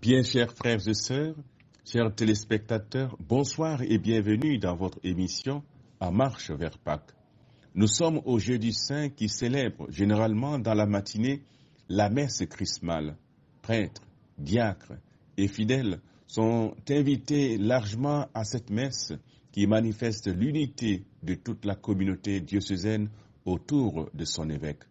Bien chers frères et sœurs, chers téléspectateurs, bonsoir et bienvenue dans votre émission En marche vers Pâques. Nous sommes au jeudi saint qui célèbre généralement dans la matinée la messe chrismale. Prêtres, diacres et fidèles sont invités largement à cette messe qui manifeste l'unité de toute la communauté diocésaine autour de son évêque.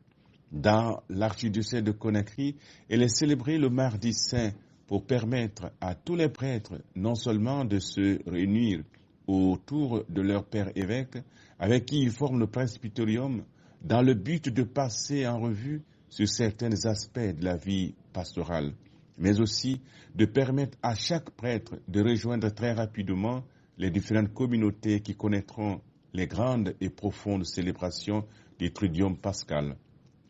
Dans l'archidiocèse de Conakry, elle est célébrée le mardi saint pour permettre à tous les prêtres non seulement de se réunir autour de leur père évêque, avec qui ils forment le presbyterium, dans le but de passer en revue sur certains aspects de la vie pastorale, mais aussi de permettre à chaque prêtre de rejoindre très rapidement les différentes communautés qui connaîtront les grandes et profondes célébrations du Triduum pascal.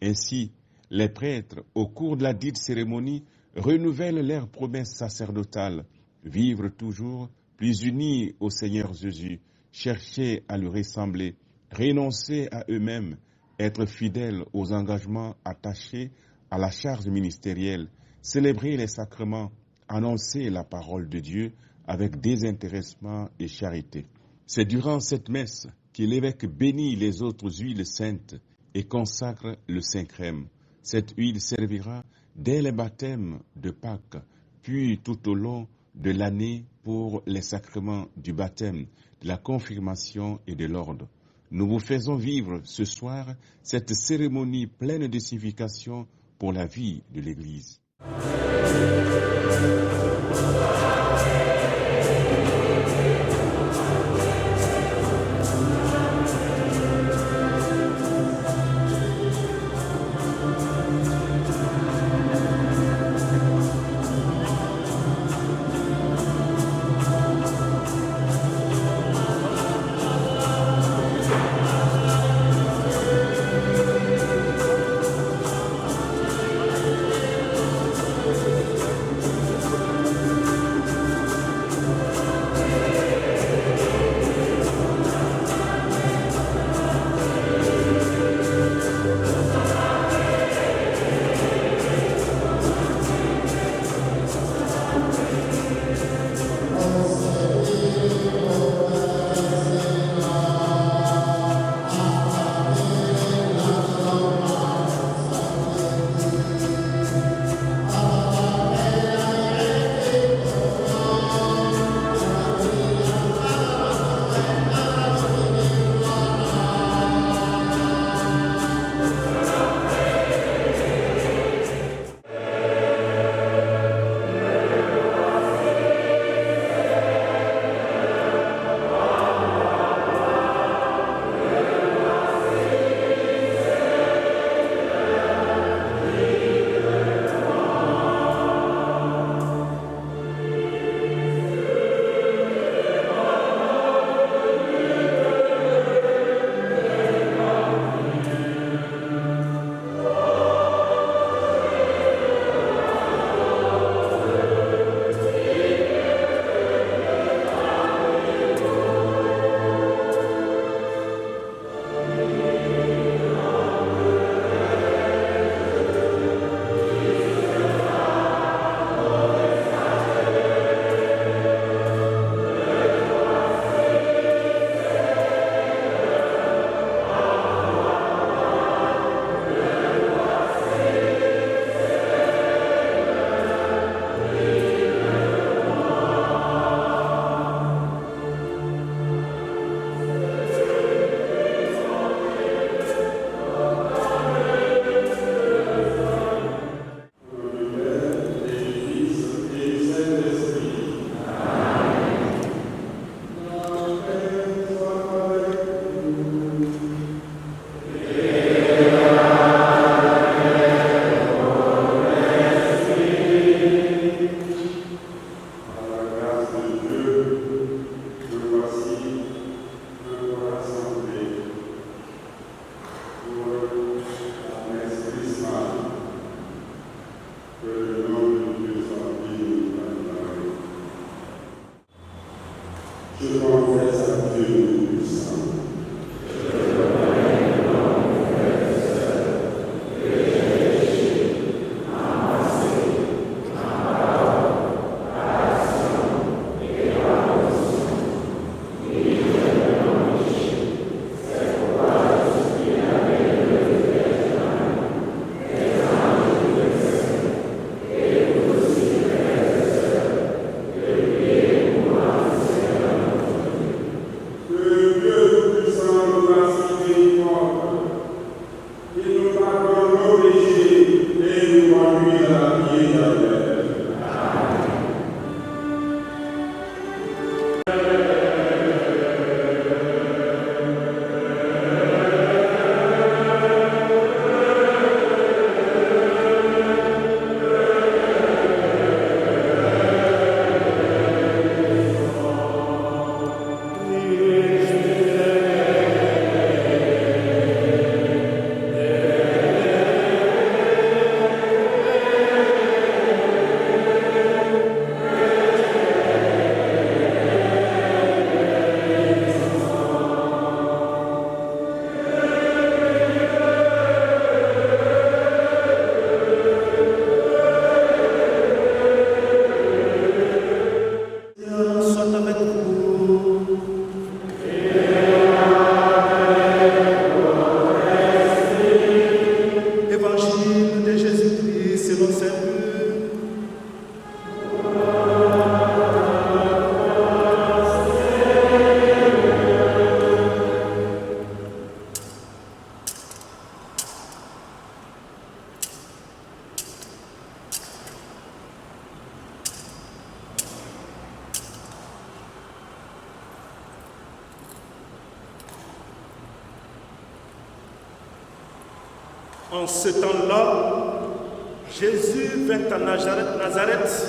Ainsi, les prêtres, au cours de la dite cérémonie, renouvellent leurs promesses sacerdotales, vivre toujours plus unis au Seigneur Jésus, chercher à lui ressembler, renoncer à eux-mêmes, être fidèles aux engagements attachés à la charge ministérielle, célébrer les sacrements, annoncer la parole de Dieu avec désintéressement et charité. C'est durant cette messe que l'évêque bénit les autres huiles saintes et consacre le Saint-Crème. Cette huile servira dès le baptême de Pâques, puis tout au long de l'année pour les sacrements du baptême, de la confirmation et de l'ordre. Nous vous faisons vivre ce soir cette cérémonie pleine de signification pour la vie de l'Église. En ce temps-là, Jésus vint à Nazareth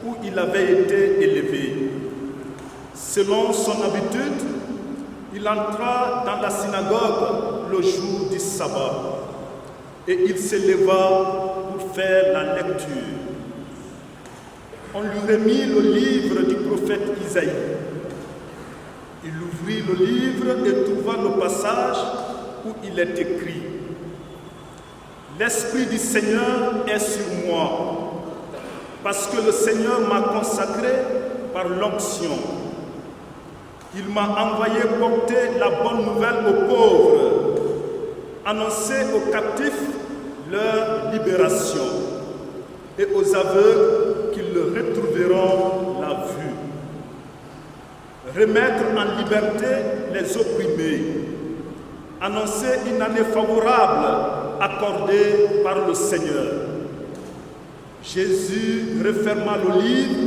où il avait été élevé. Selon son habitude, il entra dans la synagogue le jour du sabbat et il s'éleva pour faire la lecture. On lui remit le livre du prophète Isaïe. Il ouvrit le livre et trouva le passage où il est écrit: L'Esprit du Seigneur est sur moi, parce que le Seigneur m'a consacré par l'onction. Il m'a envoyé porter la bonne nouvelle aux pauvres, annoncer aux captifs leur libération et aux aveugles qu'ils retrouveront la vue. Remettre en liberté les opprimés, annoncer une année favorable accordée par le Seigneur. Jésus referma le livre,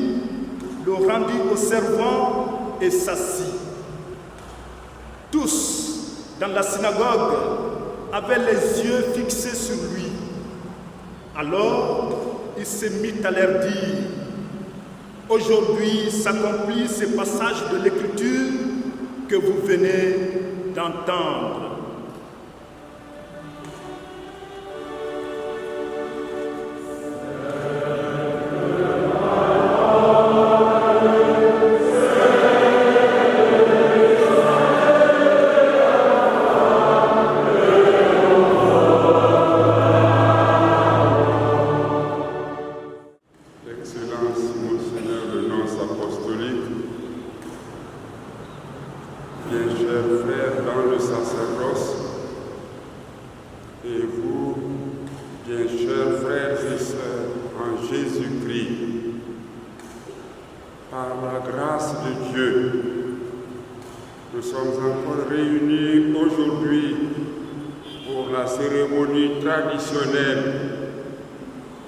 le rendit aux servants et s'assit. Tous dans la synagogue avaient les yeux fixés sur lui. Alors il se mit à leur dire: Aujourd'hui s'accomplit ce passage de l'Écriture que vous venez d'entendre.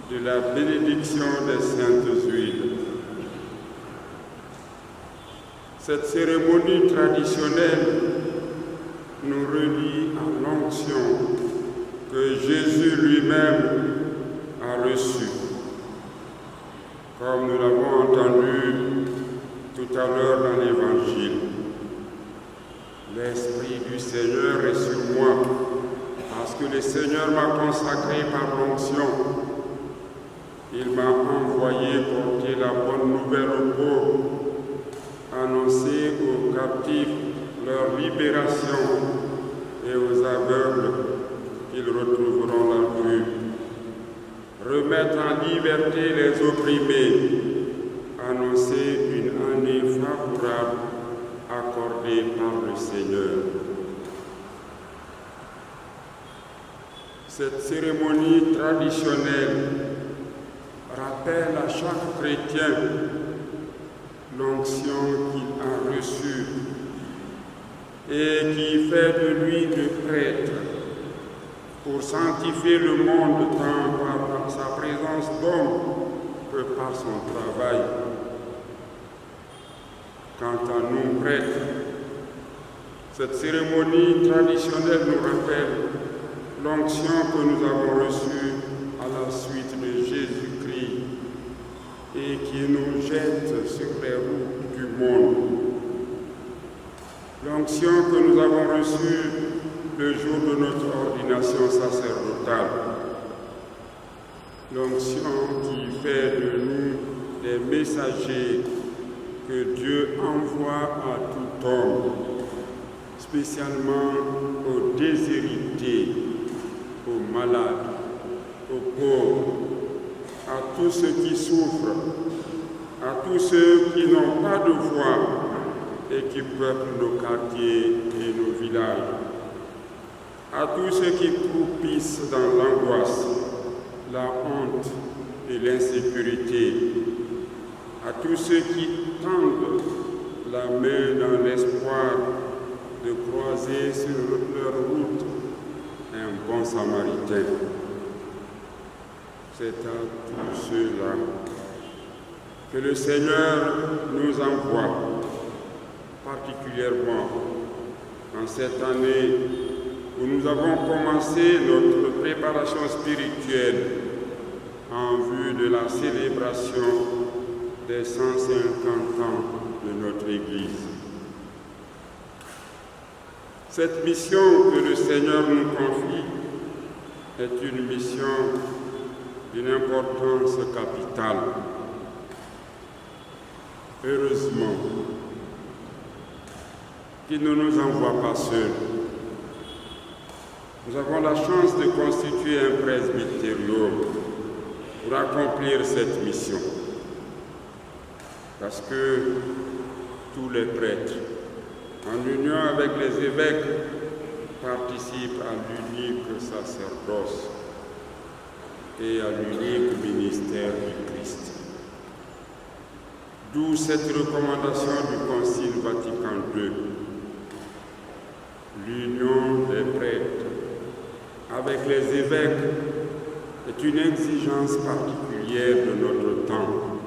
De la bénédiction des saintes huiles. Cette cérémonie traditionnelle nous relie à l'onction que Jésus lui-même a reçue. Comme nous l'avons entendu tout à l'heure dans l'Évangile, l'Esprit du Seigneur est sur moi, parce que le Seigneur m'a consacré par l'onction. Il m'a envoyé porter la bonne nouvelle aux pauvres, annoncer aux captifs leur libération et aux aveugles qu'ils retrouveront la vue, remettre en liberté les opprimés, annoncer une année favorable accordée par le Seigneur. Cette cérémonie traditionnelle rappelle à chaque chrétien l'onction qu'il a reçue et qui fait de lui le prêtre pour sanctifier le monde tant par sa présence d'homme que par son travail. Quant à nous, prêtres, cette cérémonie traditionnelle nous rappelle l'onction que nous avons reçue à la suite de Jésus-Christ et qui nous jette sur les routes du monde. L'onction que nous avons reçue le jour de notre ordination sacerdotale. L'onction qui fait de nous des messagers que Dieu envoie à tout homme, spécialement aux déshérités, aux malades, aux pauvres, à tous ceux qui souffrent, à tous ceux qui n'ont pas de voix et qui peuplent nos quartiers et nos villages, à tous ceux qui croupissent dans l'angoisse, la honte et l'insécurité, à tous ceux qui tendent la main dans l'espoir de croiser sur leur route un bon samaritain. C'est à tous ceux-là que le Seigneur nous envoie, particulièrement en cette année où nous avons commencé notre préparation spirituelle en vue de la célébration des 150 ans de notre Église. Cette mission que le Seigneur nous confie est une mission d'une importance capitale. Heureusement qu'il ne nous envoie pas seuls. Nous avons la chance de constituer un presbytérium pour accomplir cette mission. Parce que tous les prêtres, en union avec les évêques, participent à l'unique sacerdoce et à l'unique ministère du Christ. D'où cette recommandation du Concile Vatican II. L'union des prêtres avec les évêques est une exigence particulière de notre temps.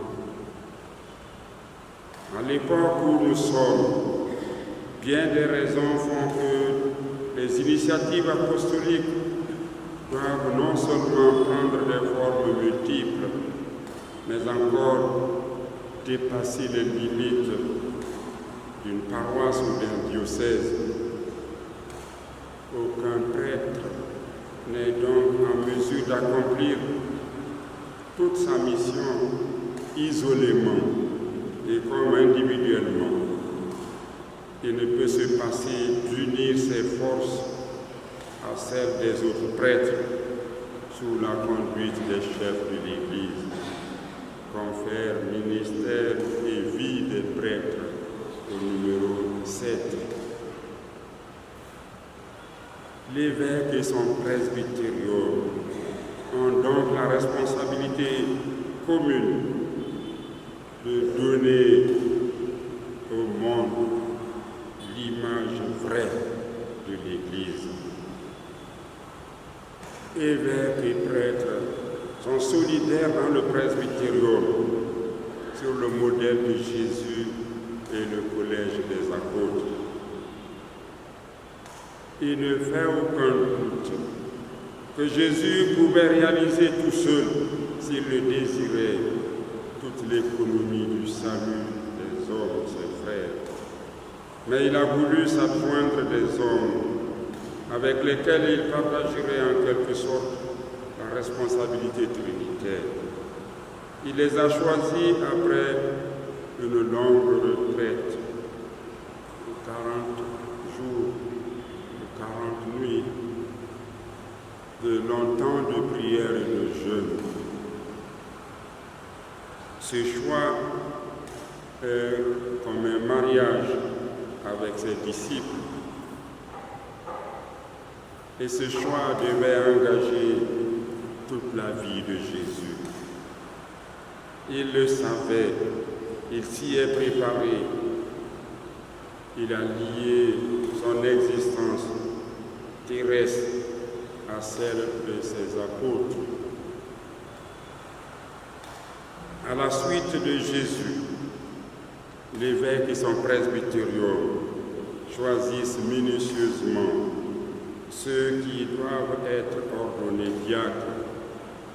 À l'époque où nous sommes, bien des raisons font que les initiatives apostoliques doivent non seulement prendre des formes multiples, mais encore dépasser les limites d'une paroisse ou d'un diocèse. Aucun prêtre n'est donc en mesure d'accomplir toute sa mission isolément et comme individuellement. Il ne peut se passer d'unir ses forces à celles des autres prêtres sous la conduite des chefs de l'Église. Confère, ministère et vie des prêtres au numéro 7. L'évêque et son presbytérium ont donc la responsabilité commune de donner au monde l'image vraie de l'Église. Évêques et prêtres sont solidaires dans le presbytérium sur le modèle de Jésus et le collège des apôtres. Il ne fait aucun doute que Jésus pouvait réaliser tout seul, s'il le désirait, toute l'économie du salut des hommes, ses frères. Mais il a voulu s'adjoindre des hommes avec lesquels il partagerait en quelque sorte la responsabilité trinitaire. Il les a choisis après une longue retraite de 40 jours, de 40 nuits, de longtemps de prière et de jeûne. Ce choix est comme un mariage avec ses disciples. Et ce choix devait engager toute la vie de Jésus. Il le savait, il s'y est préparé. Il a lié son existence terrestre à celle de ses apôtres. À la suite de Jésus, l'évêque et son presbyterium choisissent minutieusement ceux qui doivent être ordonnés diacres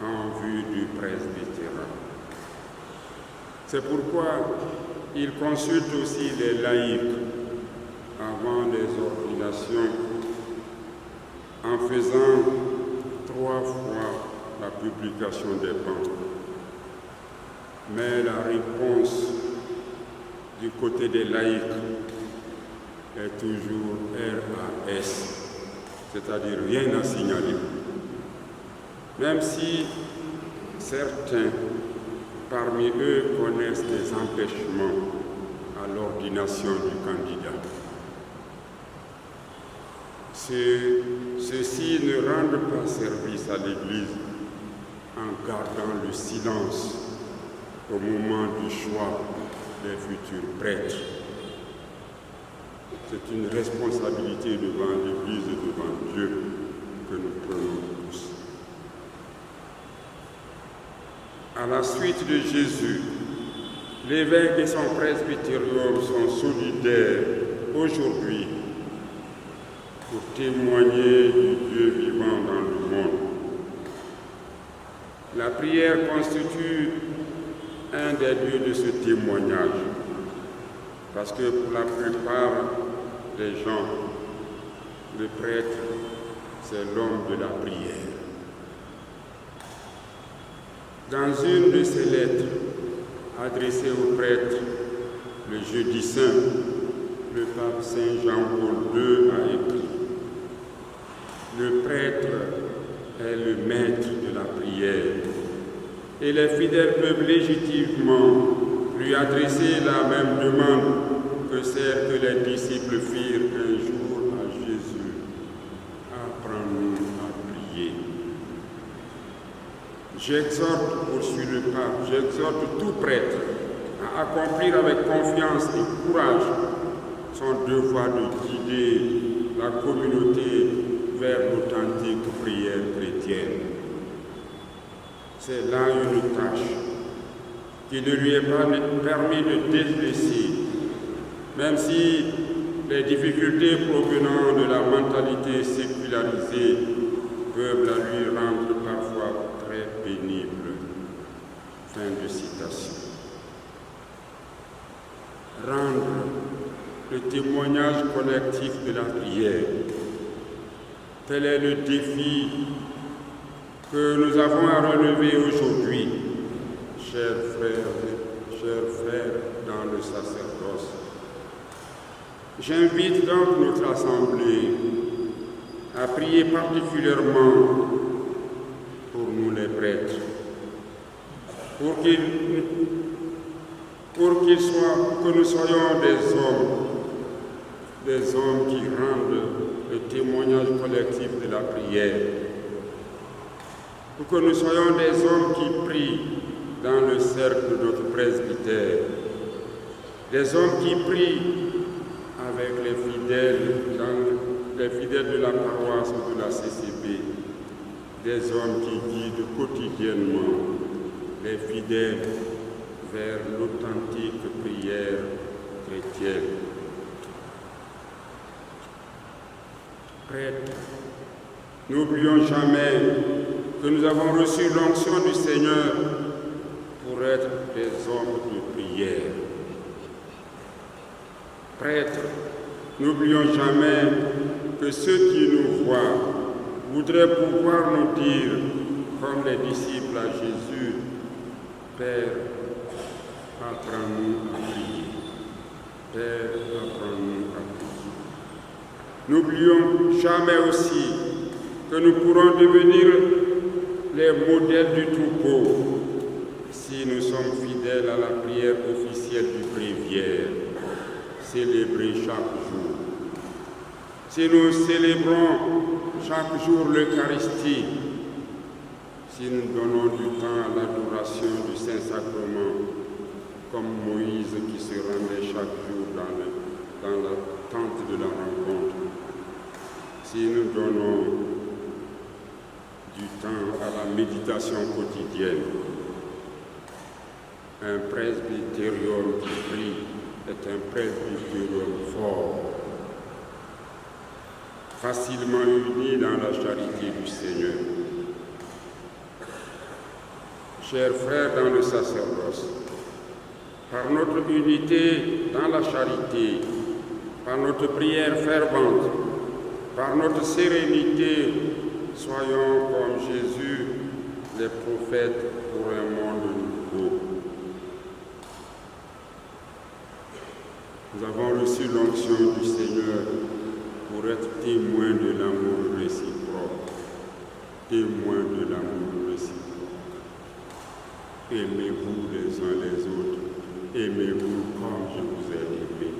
en vue du presbytérat. C'est pourquoi ils consultent aussi les laïcs avant les ordinations en faisant 3 fois la publication des bans. Mais la réponse du côté des laïcs est toujours RAS, c'est-à-dire rien à signaler. Même si certains parmi eux connaissent des empêchements à l'ordination du candidat. Ceux-ci ne rendent pas service à l'Église en gardant le silence au moment du choix des futurs prêtres. C'est une responsabilité devant l'Église et devant Dieu que nous prenons tous. À la suite de Jésus, l'évêque et son presbyterium sont solidaires aujourd'hui pour témoigner du Dieu vivant dans le monde. La prière constitue un des lieux de ce témoignage, parce que pour la plupart des gens, le prêtre, c'est l'homme de la prière. Dans une de ses lettres adressée aux prêtres le jeudi saint, le pape Saint Jean-Paul II a écrit « Le prêtre est le maître de la prière et les fidèles peuvent légitimement lui adresser la même demande que celle que les disciples firent un jour à Jésus. Apprends-nous à prier. J'exhorte, poursuit le pape, j'exhorte tout prêtre à accomplir avec confiance et courage son devoir de guider la communauté vers l'authentique prière chrétienne. C'est là une tâche qui ne lui est pas permis de délaisser, même si les difficultés provenant de la mentalité sécularisée peuvent la lui rendre parfois très pénible. Fin de citation. Rendre le témoignage collectif de la prière. Tel est le défi que nous avons à relever aujourd'hui, chers frères dans le sacerdoce. J'invite donc notre Assemblée à prier particulièrement pour nous les prêtres, pour que nous soyons des hommes qui rendent le témoignage collectif de la prière, pour que nous soyons des hommes qui prient dans le cercle de notre presbytère, des hommes qui prient avec les fidèles de la paroisse ou de la CCB, des hommes qui guident quotidiennement les fidèles vers l'authentique prière chrétienne. Prêtres, n'oublions jamais que nous avons reçu l'onction du Seigneur pour être des hommes de prière. Prêtres, n'oublions jamais que ceux qui nous voient voudraient pouvoir nous dire, comme les disciples à Jésus, « Père, apprends-nous à prier. Père, apprends-nous à prier. » N'oublions jamais aussi que nous pourrons devenir les modèles du troupeau si nous sommes fidèles à la prière officielle du bréviaire, célébrée chaque jour. Si nous célébrons chaque jour l'Eucharistie, si nous donnons du temps à l'adoration du Saint-Sacrement, comme Moïse qui se rendait chaque jour dans la tente de la rencontre, si nous donnons temps à la méditation quotidienne. Un presbytérium qui brille est un presbytérium fort, facilement uni dans la charité du Seigneur. Chers frères dans le sacerdoce, par notre unité dans la charité, par notre prière fervente, par notre sérénité, soyons comme Jésus, les prophètes pour un monde nouveau. Nous avons reçu l'onction du Seigneur pour être témoins de l'amour réciproque. Témoins de l'amour réciproque. Aimez-vous les uns les autres. Aimez-vous comme je vous ai aimé.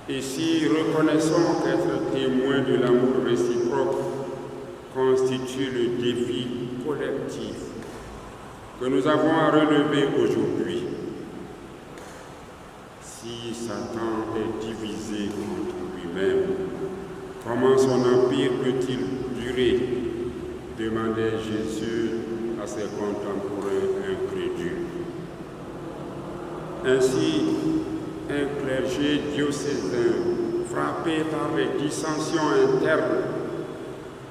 Et si reconnaissons qu'être témoins de l'amour réciproque constitue le défi collectif que nous avons à relever aujourd'hui, si Satan est divisé contre lui-même, comment son empire peut-il durer? Demandait Jésus à ses contemporains incrédules. Ainsi, un clergé diocésain frappé par les dissensions internes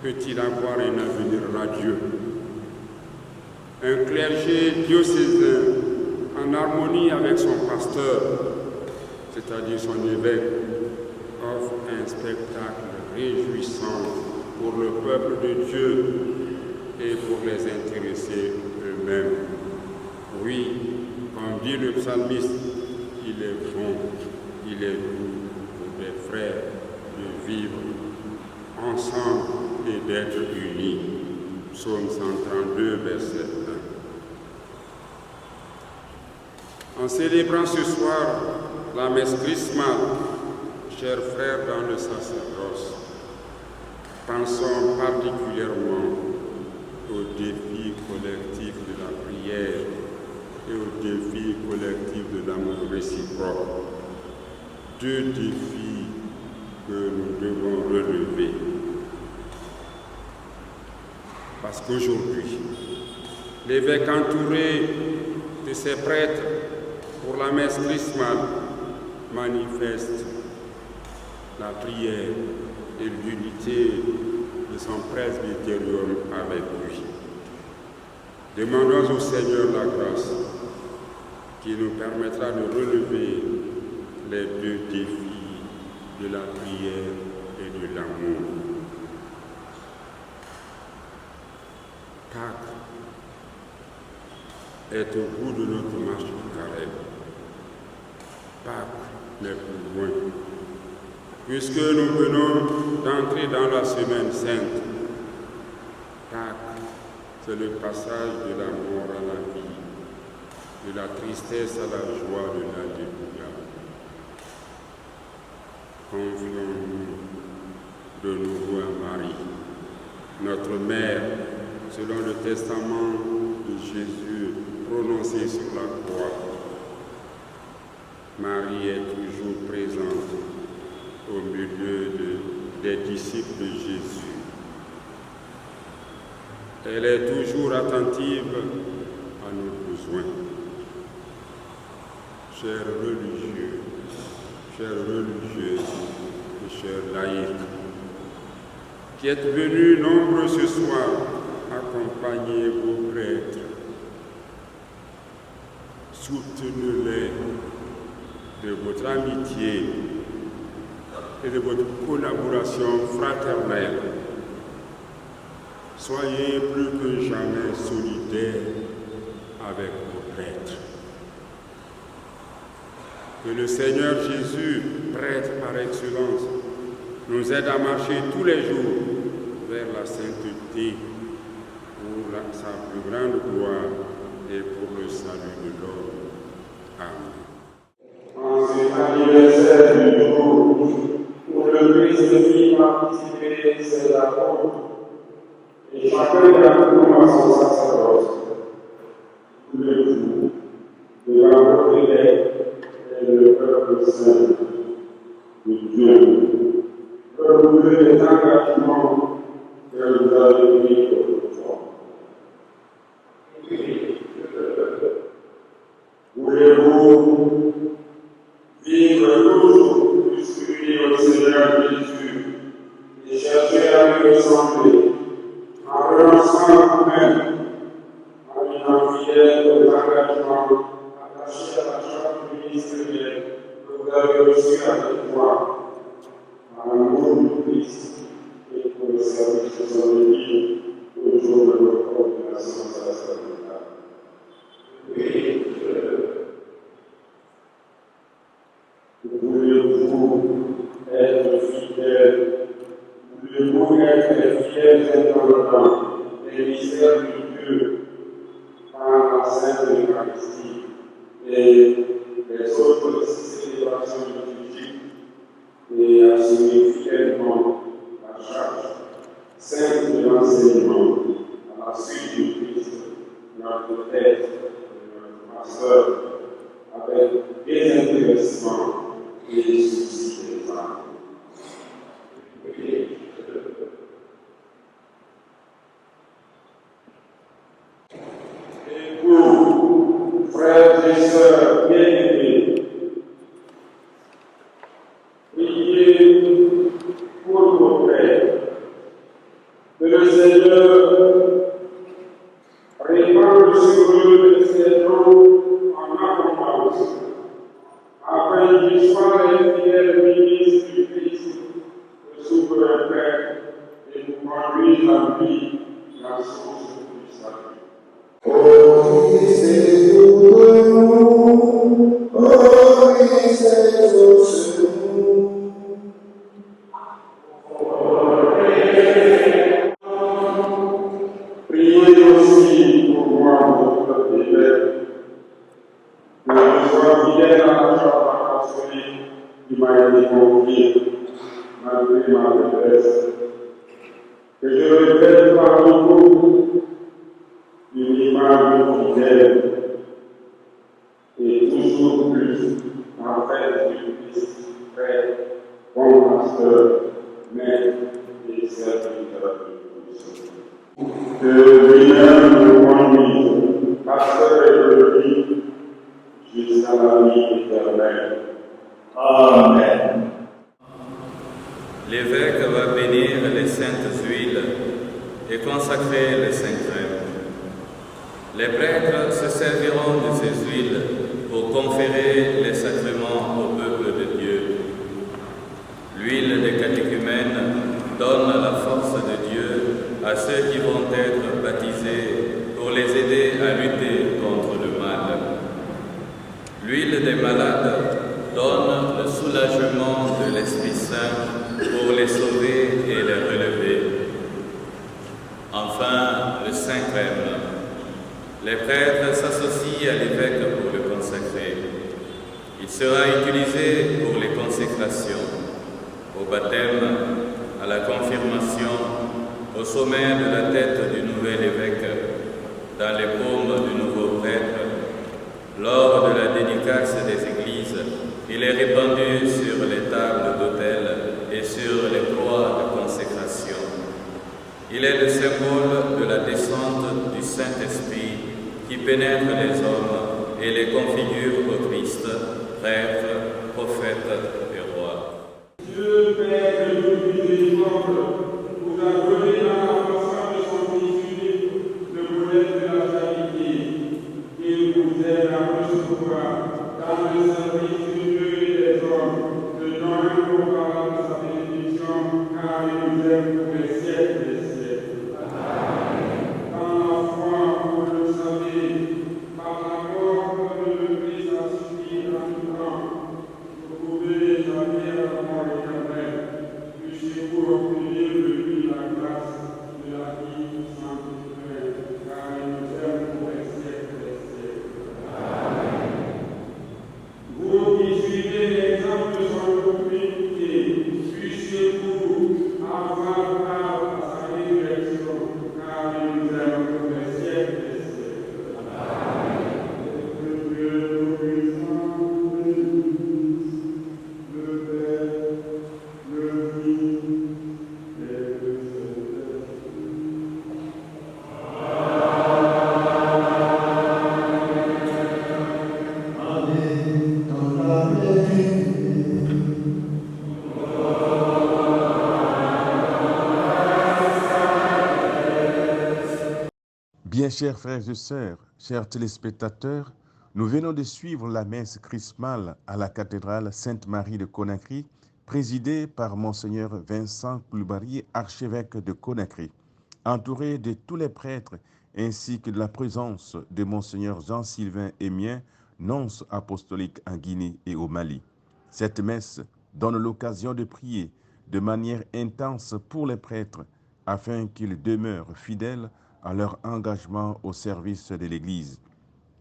peut-il avoir un avenir radieux? Un clergé diocésain en harmonie avec son pasteur, c'est-à-dire son évêque, offre un spectacle réjouissant pour le peuple de Dieu et pour les intéressés eux-mêmes. Oui, comme dit le psalmiste, il est bon, il est doux pour des frères de vivre ensemble et d'être unis. Psaume 132, verset 1. En célébrant ce soir la messe chrismale, chers frères dans le sacerdoce, pensons particulièrement au défi collectif de la prière et au défi collectif de l'amour réciproque. Deux défis que nous devons relever. Parce qu'aujourd'hui, l'évêque entouré de ses prêtres pour la messe chrismale manifeste la prière et l'unité de son presbytérium avec lui. Demandons au Seigneur la grâce qui nous permettra de relever les deux défis de la prière et de l'amour. Pâques est au bout de notre marche du carême. Pâques n'est plus loin. Puisque nous venons d'entrer dans la semaine sainte, Pâques, c'est le passage de la mort à la vie, de la tristesse à la joie de l'Alléluia. Confions-nous de nouveau à Marie, notre mère, selon le testament de Jésus prononcé sur la croix. Marie est toujours présente au milieu des disciples de Jésus. Elle est toujours attentive à nos besoins. Chers religieux, chères religieuses et chers laïcs, qui êtes venus nombreux ce soir accompagner vos prêtres, soutenez-les de votre amitié et de votre collaboration fraternelle. Soyez plus que jamais solidaires avec vos prêtres. Que le Seigneur Jésus, prêtre par excellence, nous aide à marcher tous les jours vers la sainteté pour sa plus grande gloire et pour le salut de l'homme. Amen. En cet anniversaire du jour où le Christ fit participer ses apôtres, et chacun d'entre nous à son sacerdoce, tous les jours, de rencontrer et le peuple saint de Dieu, renouveler les engagements que vous avez ensemble même, en étant fidèles aux engagements attachés à la charte ministérielle que vous avez reçue avec moi, en l'amour du Christ et pour le service de son Église, au jour de notre ordination sacerdotale. Oui, voulez-vous être fidèles? Voulez-vous être fidèles indépendants des mystères de Dieu par la Sainte Eucharistie et les autres célébrations liturgiques et assumer fidèlement la charge sainte de l'enseignement à la suite du Christ, notre tête et notre pasteur, avec désintéressement et les soucis des âmes. Et vous, frères et sœurs bien-aimés, priez pour vos frères, que le Seigneur répande sur eux ses dons en abondance, afin qu'ils soient les fidèles ministres du Christ, le souverain Père, et nous conduisent à lui la source du salut. Oh, c'est pour nous, oh, c'est pour nous. Priez aussi pour moi, votre évêque, que je sois fidèle à la charge apostolique qui m'a été confiée, malgré ma faiblesse. Que je répète parmi vous une image fidèle et toujours plus en fait du Christ, frère, bon pasteur, maître et serviteur de Christ. Que lui-même nous conduise, pasteur et de vie, jusqu'à la vie éternelle. Amen. L'évêque va bénir les saintes huiles et consacrer les saints crèmes. Les prêtres se serviront de ces huiles pour conférer les sacrements au peuple de Dieu. L'huile des catéchumènes donne la force de Dieu à ceux qui vont être baptisés pour les aider à lutter contre le mal. L'huile des malades donne le soulagement de l'Esprit Saint pour les sauver et les relever. Enfin, le Saint Crème. Les prêtres s'associent à l'évêque pour le consacrer. Il sera utilisé pour les consécrations, au baptême, à la confirmation, au sommet de la tête du nouvel évêque, dans les paumes du nouveau prêtre. Lors de la dédicace des églises, il est répandu sur les tables d'autel et sur les croix de consécration. Il est le symbole de la descente du Saint-Esprit qui pénètre les hommes et les configure au Christ, prêtre, prophète et roi. Dieu, Père de toute miséricorde, vous a donné dans la personne de son Fils unique le modèle de la charité. Il vous aide à recevoir dans le service de Dieu et des hommes le don incomparable de sa bénédiction, car il nous aime pour les siècles des siècles. Dans la foi, vous le savez, par la mort que le Christ a subi en tout temps, vous pouvez échapper à la mort éternelle, puisque vous obtenez de lui la grâce Bien chers frères et sœurs, chers téléspectateurs, nous venons de suivre la messe chrismale à la cathédrale Sainte-Marie de Conakry, présidée par Monseigneur Vincent Coulibaly, archevêque de Conakry, entouré de tous les prêtres ainsi que de la présence de Monseigneur Jean-Sylvain Émien, nonce apostolique en Guinée et au Mali. Cette messe donne l'occasion de prier de manière intense pour les prêtres afin qu'ils demeurent fidèles à leur engagement au service de l'Église.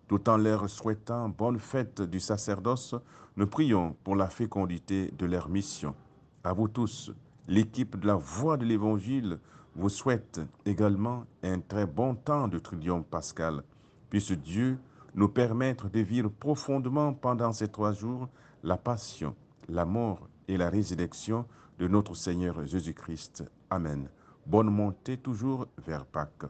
Tout en leur souhaitant bonne fête du sacerdoce, nous prions pour la fécondité de leur mission. À vous tous, l'équipe de la Voix de l'Évangile vous souhaite également un très bon temps de triomphe pascal. Puisse Dieu nous permettre de vivre profondément pendant ces 3 jours la passion, la mort et la résurrection de notre Seigneur Jésus-Christ. Amen. Bonne montée toujours vers Pâques.